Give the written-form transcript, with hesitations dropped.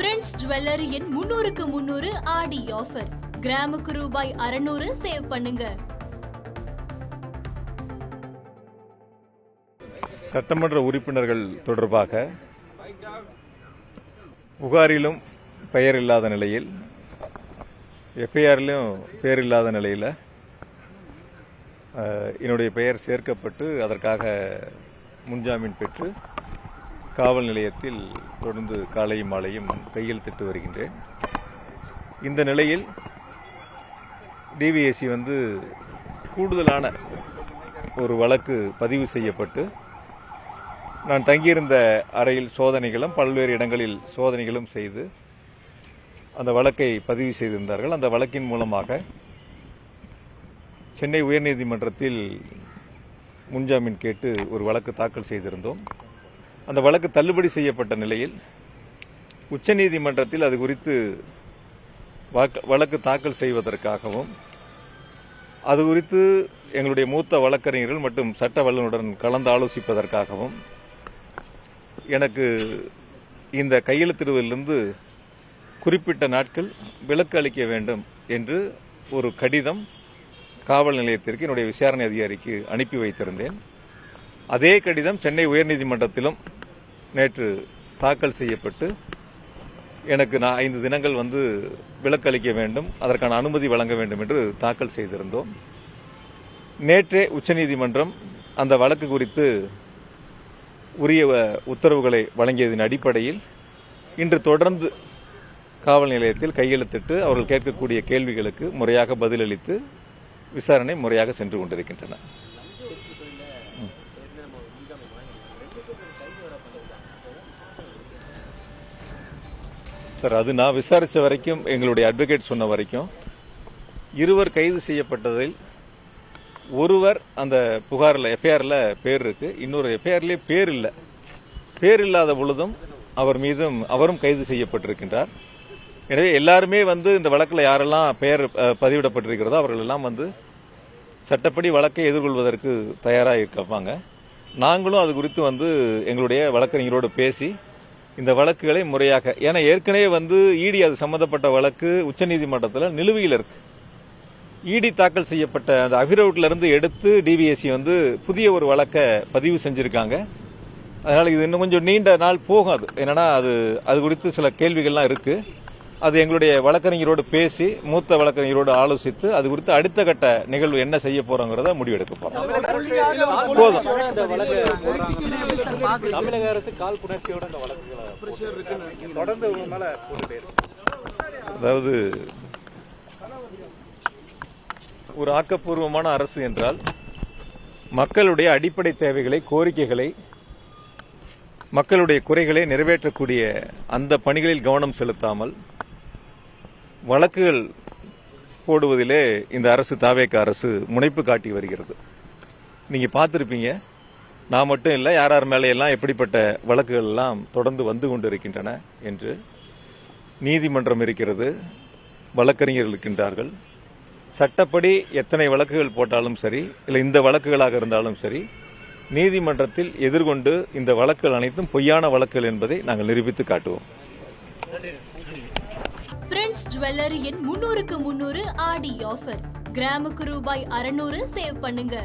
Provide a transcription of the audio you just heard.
Prince ஜுவல்லரியின் 300க்கு 300 ஆடி offer. கிராமுக்கு ரூபாய் 600 சேவ் பண்ணுங்க. சட்டமன்ற உறுப்பினர்கள் தொடர்பாக புகாரிலும் பெயர் இல்லாத நிலையில், எஃப்ஐஆரிலும் பெயர் இல்லாத நிலையில் என்னுடைய பெயர் சேர்க்கப்பட்டு அதற்காக முன்ஜாமீன் பெற்று காவல் நிலையத்தில் தொடர்ந்து காலையும் மாலையும் கையெழுத்திட்டு வருகின்றேன். இந்த நிலையில் டிவிஎஸ்சி கூடுதலான ஒரு வழக்கு பதிவு செய்யப்பட்டு நான் தங்கியிருந்த அறையில் சோதனைகளும் பல்வேறு இடங்களில் சோதனைகளும் செய்து அந்த வழக்கை பதிவு செய்திருந்தார்கள். அந்த வழக்கின் மூலமாக சென்னை உயர்நீதிமன்றத்தில் முன்ஜாமீன் கேட்டு ஒரு வழக்கு தாக்கல் செய்திருந்தோம். அந்த வழக்கு தள்ளுபடி செய்யப்பட்ட நிலையில் உச்சநீதிமன்றத்தில் அது குறித்து வழக்கு தாக்கல் செய்வதற்காகவும் அது குறித்து எங்களுடைய மூத்த வழக்கறிஞர்கள் மற்றும் சட்ட வல்லுநருடன் கலந்து ஆலோசிப்பதற்காகவும் எனக்கு இந்த கையெழுத்திடுவதிலிருந்து குறிப்பிட்ட நாட்கள் விலக்கு அளிக்க வேண்டும் என்று ஒரு கடிதம் காவல் நிலையத்திற்கு என்னுடைய விசாரணை அதிகாரிக்கு அனுப்பி வைத்திருந்தேன். அதே கடிதம் சென்னை உயர்நீதிமன்றத்திலும் நேற்று தாக்கல் செய்யப்பட்டு எனக்கு 5 தினங்கள் விலக்கு அளிக்க வேண்டும், அதற்கான அனுமதி வழங்க வேண்டும் என்று தாக்கல் செய்திருந்தோம். நேற்றே உச்சநீதிமன்றம் அந்த வழக்கு குறித்து உரிய உத்தரவுகளை வழங்கியதன் அடிப்படையில் இன்று தொடர்ந்து காவல் நிலையத்தில் கையெழுத்திட்டு அவர்கள் கேட்கக்கூடிய கேள்விகளுக்கு முறையாக பதிலளித்து விசாரணை முறையாக சென்று கொண்டிருக்கின்றன. சார், அது நான் விசாரித்த வரைக்கும், எங்களுடைய அட்வொகேட் சொன்ன வரைக்கும் 2 கைது செய்யப்பட்டதில் ஒருவர் அந்த புகாரில் எஃப்ஐஆரில் பேர் இருக்கு, இன்னொரு எஃப்ஐஆர்லேயே பேர் இல்லை. பேர் இல்லாத பொழுதும் அவர் மீதும் அவரும் கைது செய்யப்பட்டிருக்கின்றார். எனவே எல்லாருமே இந்த வழக்கில் யாரெல்லாம் பெயர் பதிவிடப்பட்டிருக்கிறதோ அவர்கள் எல்லாம் சட்டப்படி வழக்கை எதிர்கொள்வதற்கு தயாராக இருப்பாங்க. நாங்களும் அது குறித்து எங்களுடைய வழக்கறிஞரோடு பேசி இந்த வழக்குகளை முறையாக, ஏன்னா ஏற்கனவே இடி அது சம்பந்தப்பட்ட வழக்கு உச்சநீதிமன்றத்தில் நிலுவையில் இருக்கு. இடி தாக்கல் செய்யப்பட்ட அந்த அபிரவுட்ல இருந்து எடுத்து டிவிஎஸ்சி புதிய ஒரு வழக்கை பதிவு செஞ்சிருக்காங்க. அதனால இது இன்னும் கொஞ்சம் நீண்ட நாள் போகும். அது என்னன்னா அது குறித்து சில கேள்விகள்லாம் இருக்கு. அது எங்களுடைய வழக்கறிஞரோடு பேசி மூத்த வழக்கறிஞரோடு ஆலோசித்து அது குறித்து அடுத்த கட்ட நிகழ்வு என்ன செய்ய போறோங்கிறத முடிவெடுக்க போறோம். போதும். தமிழக அரசு கால் புணர்ச்சியோட இந்த வழக்குகளை தொடர்ந்து அதாவது ஒரு ஆக்கப்பூர்வமான அரசு என்றால் மக்களுடைய அடிப்படை தேவைகளை, கோரிக்கைகளை, மக்களுடைய குறைகளை நிறைவேற்றக்கூடிய அந்த பணிகளில் கவனம் செலுத்தாமல் வழக்குகள் போடுவதிலே இந்த அரசு, தாவேக அரசு முனைப்பு காட்டி வருகிறது. நீங்க பார்த்திருப்பீங்க, நான் மட்டும் இல்லை, யார் மேலையெல்லாம் எப்படிப்பட்ட வழக்குகள் எல்லாம் தொடர்ந்து வந்து கொண்டிருக்கின்றன என்று. நீதிமன்றம் இருக்கிறது, வழக்கறிஞர்கள் இருக்கின்றார்கள். சட்டப்படி எத்தனை வழக்குகள் போட்டாலும் சரி, இல்லை இந்த வழக்குகளாக இருந்தாலும் சரி, நீதிமன்றத்தில் எதிர்கொண்டு இந்த வழக்குகள் அனைத்தும் பொய்யான வழக்குகள் என்பதை நாங்கள் நிரூபித்து காட்டுவோம். பிரின்ஸ் ஜுவல்லரியின் 300க்கு 300 ஆடி ஆஃபர். கிராமுக்கு ரூபாய் 600 சேவ் பண்ணுங்க.